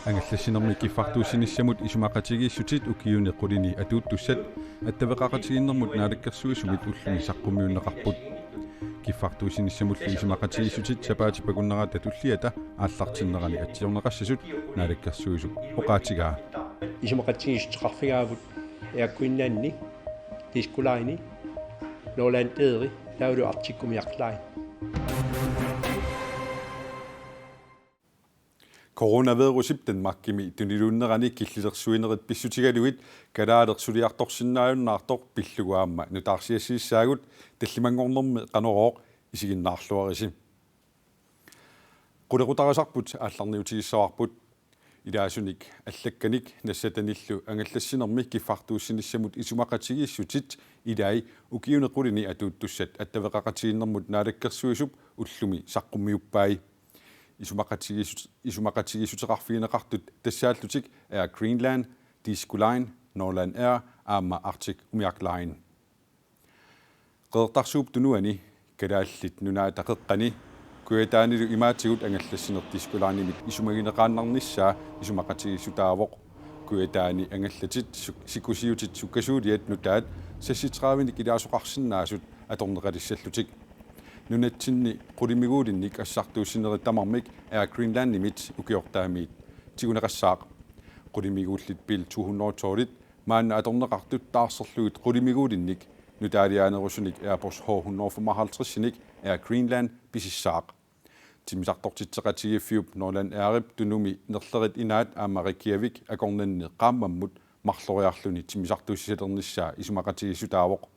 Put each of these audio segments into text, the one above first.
ангаллассинерми киффартуусиниссамут исумақатигииссутит укиуни қулини атууттуссат аттавеқақатигиннэрмут наалаккерсуисумит уллуми саққумиуннеқарпут киффартуусиниссамулли исумақатигииссутит сапаати пакуннерата туллиата ааллартиннерани атсиорнеқассасут наалаккерсуисуп оқаатигаа исумақатигииссутеқарфигаавут иаккуиннаанни тискулаини нолантеери таулу артиккумиарлаи Coronavirusip Danmarkimi tunilunnerani killillersuinerit pissutigaluit kalaalерсулиарторсиннааюннаартор пиллугаама нутаарсиассииссаагут таллимангорнэрми qanoroq isiginnaarluarisi qulерутарасарпут аалларниутигиссаварпут илаасуник аллакканик нассатаниллу ангаллассинерми киффартууссиниссамут исумақатигииссутит илаи укиунеқулини атууттуссат аттавеқақатигиннэрмут наалаккерсуисуп уллуми саққуммиуппаи исумақатигииссутеқарфиинеқартут тассааллутик Air Greenland, Disco Line, Norland Air, Aama Arctic Umiaq Line. Qeertarsuup tunuani kalaallit nunaataqeqqani kuataanilu imaatigut angallassineq Disco Lineimit isumagineqaannarnissaa isumaqatigiissutaavoq kuataani angallatit sikusiutit sukkasuuliat nutaat sassiteraavini kilaasoqarsinnaasut atorneqalissallutik nunatsinni qulimiguulinnik assartuussinerittamармик Air Greenland nimit ukiortaamiit tiguneqassaaq qulimiguullit pil 200-toolit maanna atorneqartut taarserlugut qulimiguulinnik nutaaliaanerusunik Airbus H155-sinik Air Greenland pisissaaq timisartortitseqatigiffiup Norland Airip tunumi nerlerit inaat aama Reykjavik akornanne qaammammut marloriarluni timisartuussisalernissaa isumaqatigiissutaavoq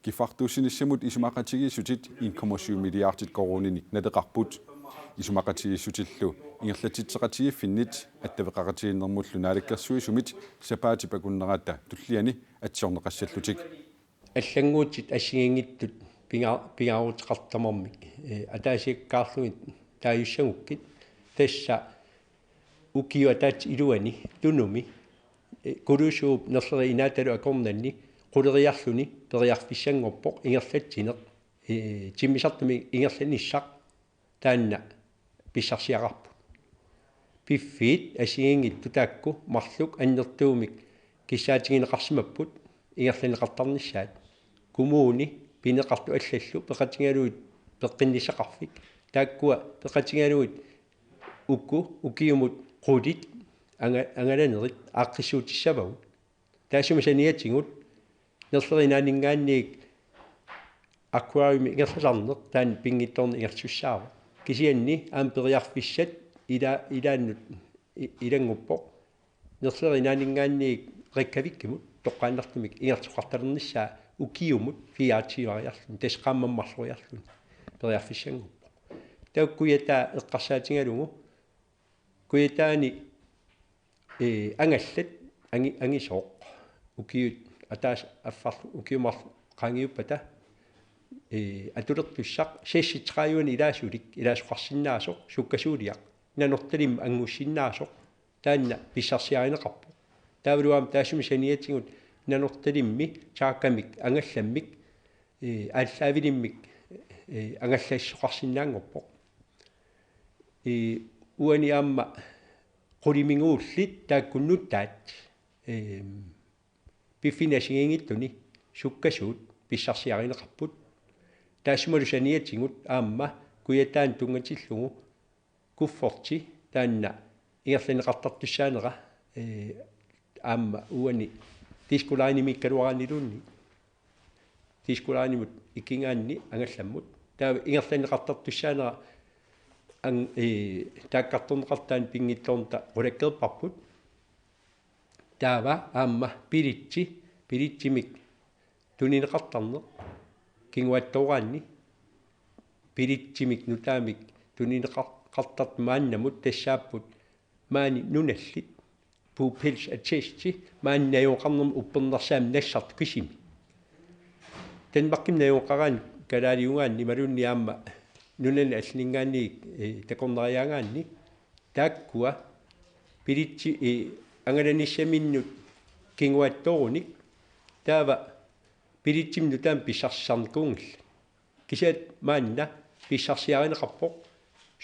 киффартуусиниссамут исумақатигииссутит 1,7 миллиардит коронини натеқарпут исумақатигииссутиллу ингерлатитсеқатигиффиннит аттавеқақатигиннэрмуллу наалаккерсуисумит сапаати пакуннерата туллиани атсиорнеқассаллутик аллангуутит ассигингиттут пигаарутеқартамармик атаасиаккаарлугит тааюссагуккит тасса укиу атаат илуани тунуми кулусууп нерлери инааталу акорнанни quleriarluni periarfissangorpoq ingerlatsineq timmisartumi ingerlanissaq taanna pissarsiaqarput piffiit asigingit tutaakku marluk annertuumik kissaatigineqarsimapput ingerlaneqartarnissaat kumuuni pineqartu allallu peqatigaluit peqqinnisaqarfik taakkua peqatigaluit ukiumut qulit angalanerit aaqqissuutissavagut taassumasaniatingut nerlerinaaningaanniik aquarium ingerlarneq taan pingittorni ingertussaava kisianni amperiarfissat ilaannut ilanguppoq nerlerinaaningaanniik rikkavikkimut toqqaannartumik ingertuqartalernissaa ukiumut fiaatiivariarlun tasqaammammarluriarlun periarfissanguppoq taukkuyataa eqqarsaatigalugu kuyataani angallat angisooq ukiut атаас аффарлу укиумарлу qaangiuppata атулертуссақ сесситеқааюани илаасулик илаасоқарсинаасоқ суккасуулиақ нанорталим ангуссинаасоқ таанна писсарсиаринеқарпу таавалуам таасуми саниатсигут нанорталимми тааккамик ангалламмик ааллаавилиммик ангаллаассоқарсинаангорпоқ уани аама qulimiнгууллит тааккуннуттаат пиффинасигингиттуни суккасуут писсарсиаринеқарпут таассумалу саниатсигут аама куятаан тунгатиллугу куффорти таанна ингерланеқартартуссаанера аама уани тискулаанимик калуараанилуунни тискулаанимут иккингаанни ангалламмут таа ингерланеқартартуссаанера ан тааккарторнеқартаан пингитторнта qulakkeerparput taava aamma pilitsimik tunineqartarneq kinguattoraanni pilitsimik nutaamik tunineqartart maannamut tassaapput maani nunallit puupils atseesti maannayuqarnerm uppernersaam nassart kisimi tanmarkimnayuqaraan kalaaliungaanni malunni aamma nunani allningaanni takorneriaangaanni taakkua pilitsi angalanissaminnut kinguattorunik taava pilitsimnu taam pissarssarnikuungilla kisiat maanna pissarsiarineqarpoq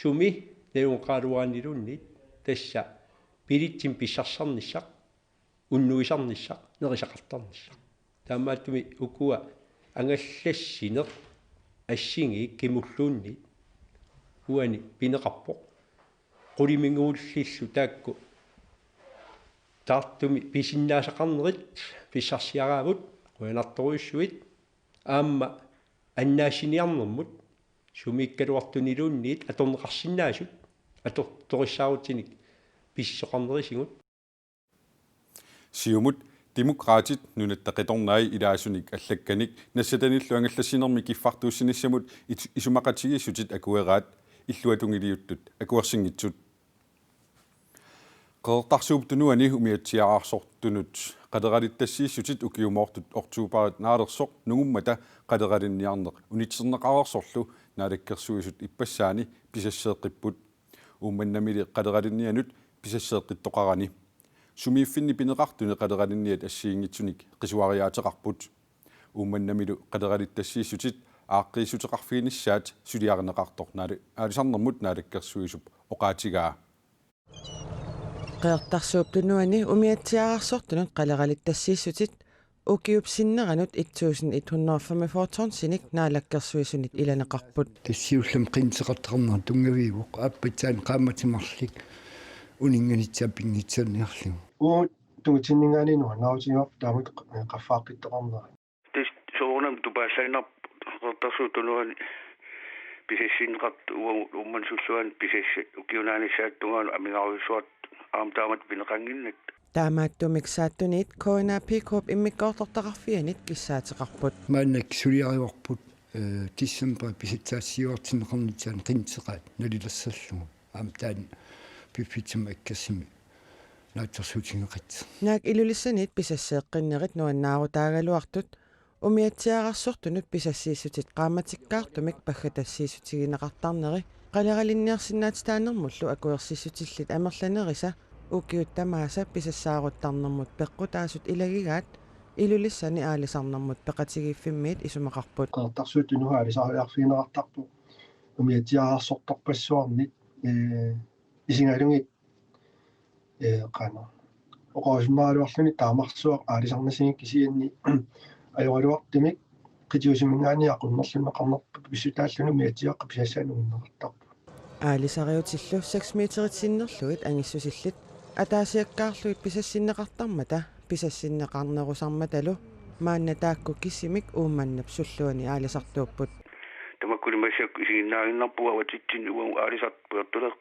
sumi neun qaaluaanilunni tassa pilitsim pissarnissaq unnuisarnissaq nerisaqartarnissaq taamaattumi ukua angallassineq assingi kimulluunni uani pineqarpoq quliminguullillu taakku taartumi pisinnaasaqarnerit pissarsiaraavut quyanartoruissuit aamma аннаасиниарнэрмут сумиккалуартунилуунниит аторнеқарсинаасут аторторissaaruutinik писсоқарнерисигут сиумут демократит нунаттақиторнай илаасуник аллакканик нассатаниллу ангаллассинерми киффартууссиниссамут исумақатигиссутит акуераат иллуатунгилиуттут акуерсингитсут qeertarsuuptunuani umiatsiaqarsорtунут qaderalittassiissutит ukiumoortut ortuuparat naalersоq nungummata qaderalinnniarneq unitserneqarersорlu naalakkersuisut ipassaani pisasseeqqipput uummannamili qaderalinnnianut pisasseeqqittoqarani sumiiffinni pineqartuni qaderalinnniat assiingitsunik qisuariaateqarput uummannamilu qaderalittassiissutit aaqqиисутеқарфигинissaat suliarneqartornaali aalisarnermut naalakkersuisup oqaatigaa qeertarsuuptunuani umiatsiaqarsortunut qaleralittassiissutit ukiupsinneranut 1145 naalakkersuisunit ilaneqarput тассиуллам qinseqartarner tungaviivuq aappatsaан qaamatimarlik uninganitsaa pinngitserniarligu uut tungitsinningaaninu nautigiorp taamut qaffaaqqittaqarnera tis soornam tupaallainarp qeertarsuuptunuani pisassinneqart umman sulluan pisassa ukiunaanissaattungaanu amigaruissuat aamtaamat pineqanginnat taamaattumik saattunit koona pikup immikkoortortaqarfianit kissaateqarput maannak suliariorput tissempa pisitsaassiuartinneqarnitsaan qinseqaat nalilersallugu aamtaan pippitsum akkassimi naatsersuutigeqit naak ilulissanit pisasseeqqinnerit nuannaarutaagaluartut umiatsiaqarsortunut pisassiissutit qaamatikkaartumik paggatassiissutigineqartarneri qaleralinniarsinnaatitaanermullu akuersissutillit amerlanerisa ukiuttamaasa pisassaaruttарнэрмут пеққутаасут илагигаат илулиссани аалисарнэрмут пеқатигииффиммиит исумақарпут qeertarsuuttunuha alisariarfiineqartarpu umiatsiaqarsortorpassuarnit isingaalungit qaana oqausmaaluarluni taamarsuaq aalisarnasingik kisianni ajoraluartimik qitiusimingaaniaqunnerluneqarnerpu pissutaalluni umiatsiaqqa pisassaanuunneqartarpu аалисариутиллу 6 метеритсиннерлуит ангиссусилlit атаасиаккаарлуит писассиннеқартармата писассиннеқарнерусарматалу маанна таакку киссимик уумманнап суллуани аалисартууппут тамаккулимассак isingиннаагиннарпуа ватитсин уам аалисарт пуертулеқ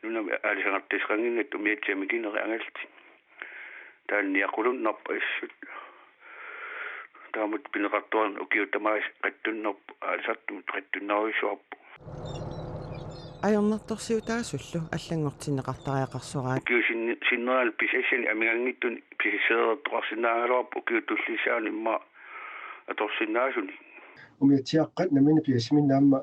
нунами аалисангартисқангиннат умиатсами кинери ангалти таанниақулуннарпа иссут таамут пинеқартуарн укиутамаас қаттуннерпу аалисартумут қаттуннаруисуарпу ajornertorsiutaasullu аллангортиннеқартариақарсораат киусиннерал писассани амигангиттун писассеэртоқарсинаагалуарпу киутуллисаани имма аторсиннаасуни umiatsiaqqat namini piasminnaamma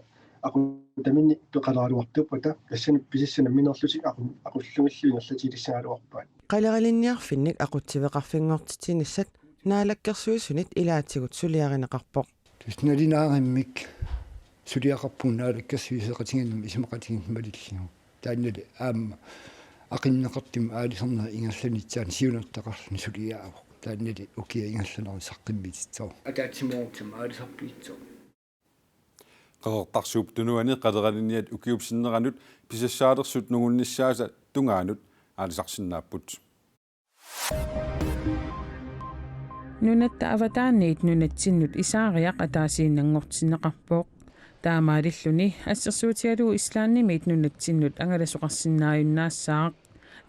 aqutamini peqalaruartuppata kassani pisassanamminerlutik aqullungilluinerlatilissaagaluarpaat qaleralinniarfinnik aqutsiveqarfingortitinissat naalakkersuisunit ilaatigut suliarineqarpoq tusnalinaarimmik suliaqarpuun naalakkersuiseqatingannim isumaqatigimmalilligu taannali aamma aqinneqartim aalisarnera ingerlanitsaan siunertaqarluni suliaavoq taannali ukia ingerlaneri saqqimmititso ataatsimuortum aalisarpiitso qeertarsuuptunuani qaderalinnniat ukiupsinneranut pisassaalerсут nungunnissaasa tungaanut aalisarsinnaapпут nunatta avataanniit nunatsinnut isaariaq ataasiinnangortinneqarpooq taamaalilluni assersuutialuu islaannimiit nunatsinnut angalasuqarsinnaayunnaassaaq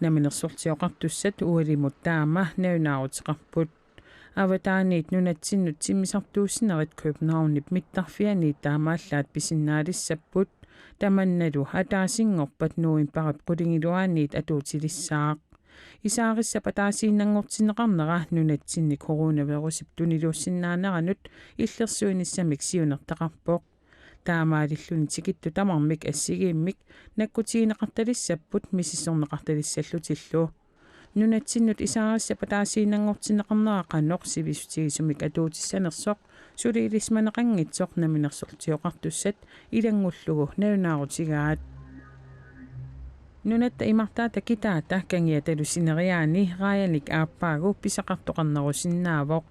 naminersortioqartussat ualimut taama naunaaruteqarput avataanniit nunatsinnut simmisartuussinerit Københavnip mittarfianiit taamaallaat pisinnaalissapput tamannalu ataasingorpat nuimparip qulingiluaanniit atuutilissaaq isaarissapa taasiinnangortinneqarnera nunatsinni coronavirusip tuniluussinnaanaranut illersuinissamik siunertaqarpoq taamaalilluni tikittu tamarmik assigiimmik nakkutiineqartalissapput misissorneqartalissallutillu nunatsinnut isaarissapa taasiinnangortinneqarnera qannoq sivisutigisumik atuutissanersoq suliilismaneqanngitsoq naminersortioqartussat ilangullugu naunaarusigaat Nunatta imartaata kitaata kangiatalu sineriaani raayanik aappaagu pisaqartoqarnerusinnaavoq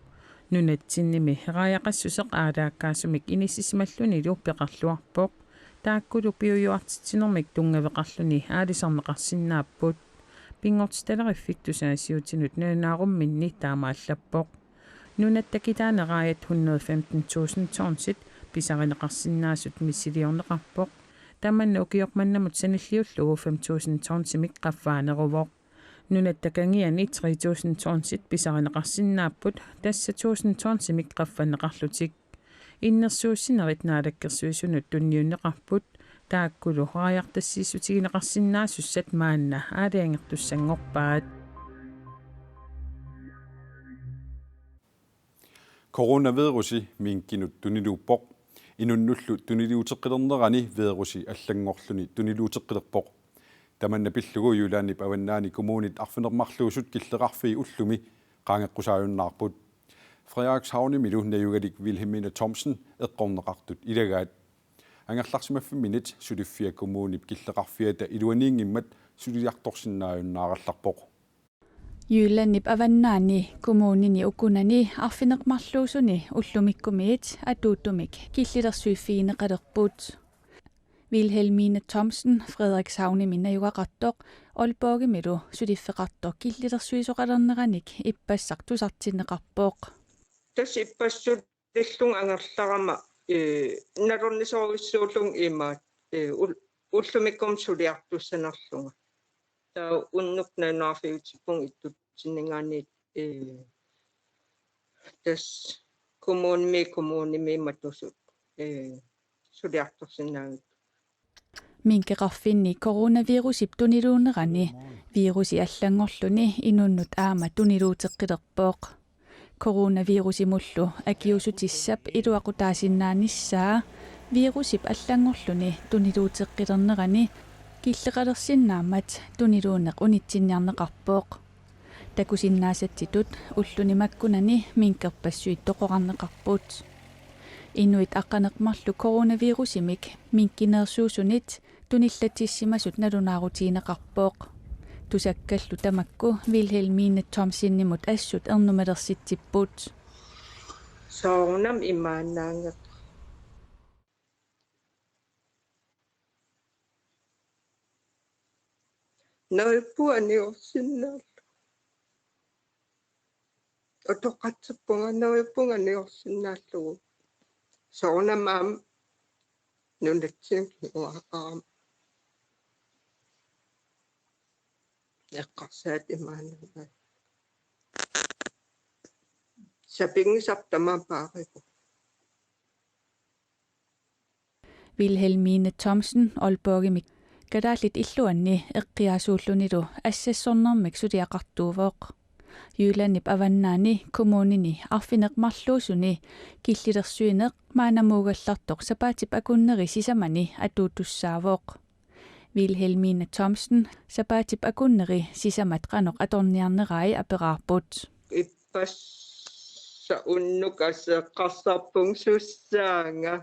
nunatsinnimi raayaqassuseq aalaakkaasumik inissismallunilu peqarluarpoq taakkulu piuyuartitinermik tungaveqarluni aalisarneqarsinnaapпут pingortitalerifik tusaasiutinut nanaarumminni taamaallappoq nunatta kitaaneраajat 115.000 tonsit pisarineqarsinnaasut missiliorneqarpoq tamanna ukiormannamut sanilliullugu 5.000 tonsimik qaffaaneruvoq nunatta kangiani 3.000 tonsit pisarineqarsinnaapput tassa 1.000 tonsimik qaffanneqarlutik innersuussinerit naalakkersuisunut tunniunneqarput taakkulu raajartassiisutigineqarsinnaasusat maanna aaliangertussanngorpaat Coronavirusi minkinut tuniluuppoq inunnullu tuniliuteqqilernerani virusi allangorluni tuniluuteqqilerpoq tamanna pillugu yulaannip avannaani kommunit arfinermarluusut killeqarfii ullumi qaangeqqusaajunnaarput Frederikshavnimilu najugalik Wilhelmine Thomsen eqqorneqartut ilagaat angerlarsimaffimminit suliffia kommunip killeqarfiata iluaniingimmat suliartorsinnaajunnaarallarpoq Jylannip avannaani kommunini ukunani arfineqmarluusuni ullumikkumiit atuuttumik killitersuiffiineqalerput Wilhelmine Thomsen Frederikshavnimin najugaqartoq Aalborgimilu suliffeqartoq killitersuisoqalerneqanik ippassartusartinneqarpoq tas ippassut illung angerlarama nalornisoruissuullung imaat ullumikkum suliartussanerlunga ta unnuk nanaarfiutippung ittutsinningaani tas kommunimi matusut suliartorsinnaagit minkeqarfinni coronavirusip tuniluunerani virusi allangorluni inunnut aama tuniluuteqqilerpoq coronavirusimullu akiusutissap iluaqutaasinnaannissaa virusip allangorluni tuniluuteqqilernerani killeqalersinnaammat tuniluuneq unitsinniarneqarpoq takusinnaasattitut ullunimakkunani minkerpassuit toqorarneqarput inuit aqqaneqmarlu coronavirusimik minkineersuusunit tunillatissimasut nalunaarutiineqarpoq tusakkallu tamakku Wilhelmine Thomsennimut assut ernumalersitsipput soornam imaannaangeq Naupuaniorsinnaal otoqatsappunganaupunganiorsinnaallugu soornamaam nunatsingiuaqaram eqqarsaat imaannaanga sapingisartamapaariku Wilhelmine Thomsen Aalborgimik kadaallit illuanni eqqiaasuullunilu assassornermik suliaqartuuvoq Jylannip avannaani kommunini arfineqmarluusuni killitersuineq maanamuugallartoq sapaatip akunneri sisamani atuutussaavoq Wilhelmine Thomsen sapaatip akunneri sisamat qanoq atorniarnerai aperaarput ippassa unnukasseqqarsarpung sussaanga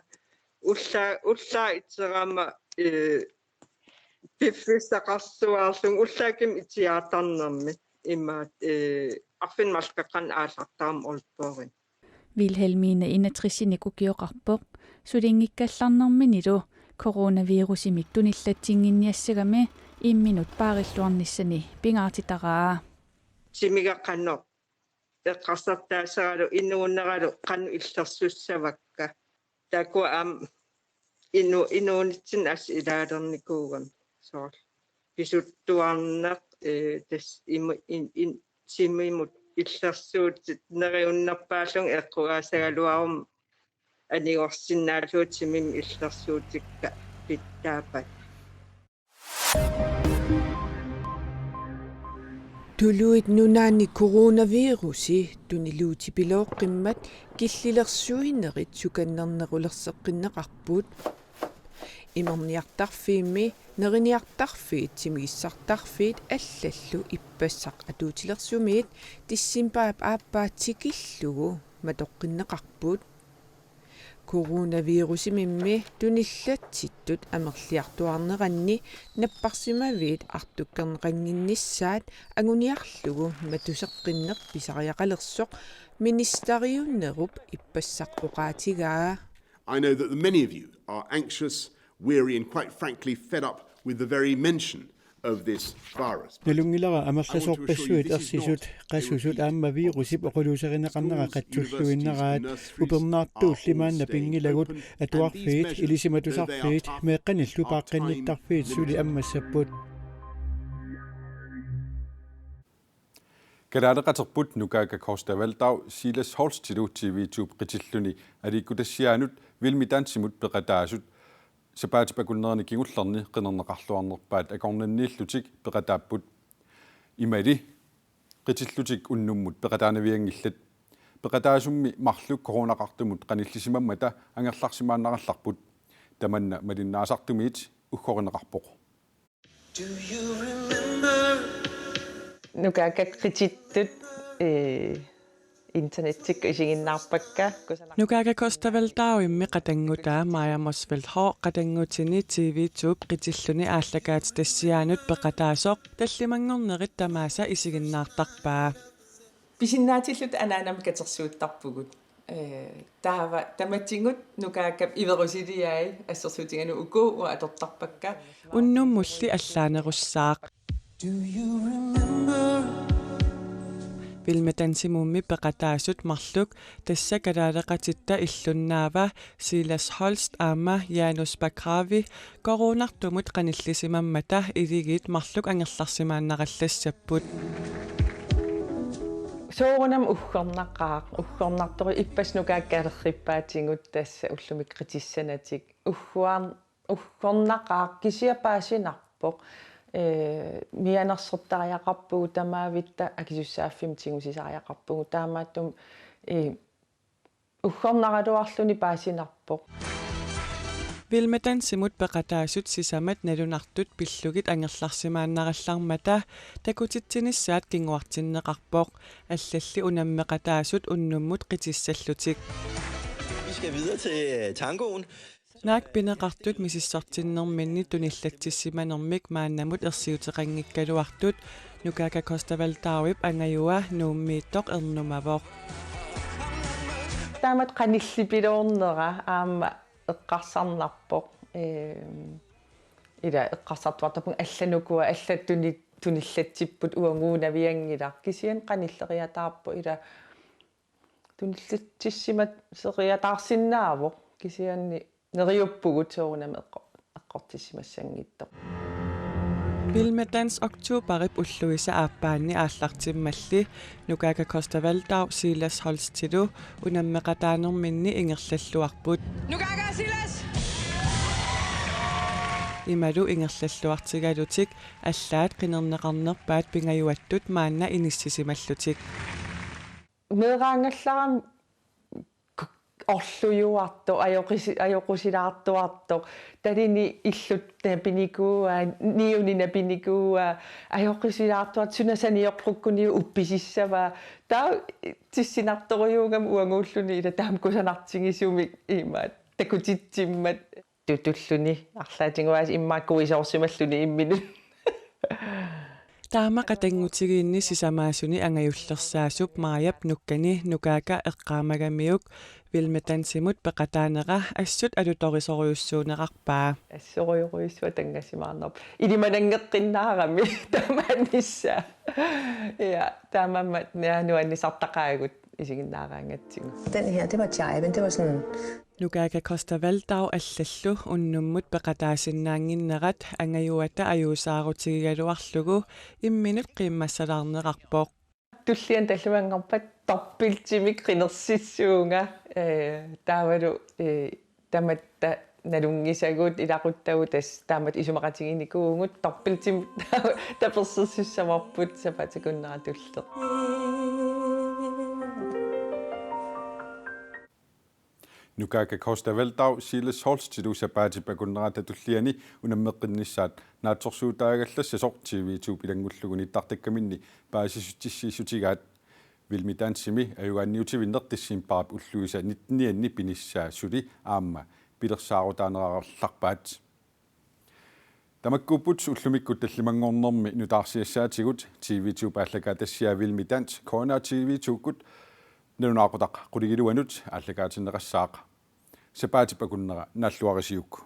ulla itserama piffissaqarsuaarlung ullaakim itiaatarnermi immaat arfinmalkaqqan aallartaam olpoorin Wilhelmine inatrissini kukioqarpoq sulingikkallarnerminilu coronavirusimik tunillatinginniassagami imminut paarilluarnissani pingaartitaraa simigaqqannoq eqqarsartaassaralu inuunneralu qannu illersussavakka takua am inuunitsin as ilaalernikuugam soor pisuttuarneq tas simimut illersuutit neriunnerpaallung eqquaasagaluarum aniorsinnaalluut simim illersuutikka pittaapat Tuluit nunaani coronavirusi tuniluutipilooqqimmat killillersuinerit sukannernerulerseqqinneqarput imorniartarfiimmi neriniartarfiit simigissartarfiit allallu ippassaq atuutilersumiit tissimpaap aappaatikillugu matoqqinneqarput coronavirusimimmi tunillattittut amerliartuarneranni napparsimaviit artukkerneqanginnissaat anguniarlugu matuseqqinneq pisariaqalersoq ministeriunnerup ippassaqoqaatigaa. I know that many of you are anxious, weary and quite frankly fed up with the very mention of this virus. Nalungilara amerlasorpassuit ersisut qassusut aamma virusip oquluuserineqarnera qattulluinneraat upernaartuullimaanna pingilagut atuarfiit ilisimatusarfiit meeqqanillu paaqqinnittарfiit suli ammassapput. Kadaaqaterput nukaaka Korstavaldau Silas Holstilu TV2 qitilluni alikkutassiaanut vilmitansimut peqataasut sapaatipakunnerni kingullerni qinerneqarluarnerpaat akornanniillutik peqataapput imali qitillutik unnummut peqataanaviangillat peqataasummi marlu koronaqartumut qanillisimammata angerlarsimaannarallarput tamanna malinnaasartumiit uggorineqarpoq. Do you remember nukaakaqritittut internettik isiginnaarpakka nukaaka Korstavaldauimmi qatangutaa maajamosvelhoo qatangutini TV2 qitilluni aallakaat tassiaanut peqataasoq tallimangornerit tamaasa isiginnaartarpaa pisinnaatилlut анаанам катерсуuttарпугут таава таматсингут нукааккап иверусилиаи ассерсуутигану уку уа атортарпакка уннуммулли аллаанерусsaaq. Do you remember Vilmetansimummi peqataasut marluk tassa kalaaleqatitta illunnaava Silas Holst aama Janus Bakravi koronartumut qanillisimammata iligit marluk angerlarsimaannaqallassaput. soorunam uggornartori ippasnukaakkalerrippaatigut tassa ullumik qitissanatik uggornaqaaq kisiapaasinarpoq mianersertariaqarpugu tamaavitta akisussaaffim tigusisaariaqarpugu taamaattum uggornaraluarluni paasinarpoq. Vilmetansimut peqataasut sisamat nalunartut pillugit angerlarsimaannarallarmata takutittinissaat kinguartinneqarpoq allalli unammeqataasut unnummut qitissallutik. Vi skal videre til tangoen. Naak pineqartut misissortinnerminni tunillatsissimanermik maannamut ersiuteqanngikkaluartut nukaaka Korstavaldauip angajua nuummiittoq ernumavoq. Taamat qanillipiluornera aama eqqarsarnarpoq ila eqqarsartuartapun allanukua allattuni tunillatsipput uanguunaviangila kisian qanilleriataarpu ila tunillatsissimat seriataarsinnaavoq kisianni neriuppugut soorunam eqqortissimassangittoq. Vilmetans oktuuparip ulluisa aappaanni aallartimmalli nukaaka Korstavaldau Silas Holstilu unammeqataanerminni ingerlalluarput. Nukaaka Silas! Imalu ingerlalluartigalutik allaat qinerneqarnerpaat pingajuattut maanna inississimallutik. Meeraangallaram orlujuarto ajoqusilaartuarto talini illut napinikuua niunina pinikuua ajoqusilaartuat sunasaniorprukkuni uppisissava taa tissinartoriugam uanguulluni ila taamkusanartigisumik imaat takutitsimmat tutulluni arlaatinguaas immaakkuisoorsimalluni imminut taama qatangutigiinni sisamaasuni angajullersaasup maajap nukkani nukaaka eqqaamagamiuk vilmetansimut peqataaneqa assut alutorisoruussuuneqarpaa assoriuruissua tangassimaarnerp ilimanangeqqinnaarami taamaannissa ja taamammat nuannisartaqaagut isiginnaaraangatsigu. Den her, det var jiven, det var sådan nukaaka Korstavaldau allallu unnummut peqataasinnaanginnerat angajuata ajuusaarutigigaluarlugu imminut qiimmassalarneqarpoq. Tullian talluangarpat torpiltimik qinersissuunga taavalu tamatta nalungisagut ilaquttagut tas taamat isumaqatiginikuungut torpiltim tapersersussavarput sapatikunneratulleq. Nukaaka Korstavaldau Silas Holstilu sapaatipakunnerata tulliani unammeqqinnissaat naatsorsuutaagallassasoq TV2 pilangulluguni tartakkaminni paasisutissiisutigaat Vilmi Tanssimi ayugaanniutivinnertissimparap ulluisa 19 pinissaasuli aamma pilersaarutaanerarlarpaat Tamakkuput ullumikkut tallimangornermi nutaarsiassaatigut TV2 paallaka tassiavilmi Tans Corner TV2kut nerunaaqutaq quligiluanut aallakaatinneqassaaq sapaatipakunnera naalluarisiukku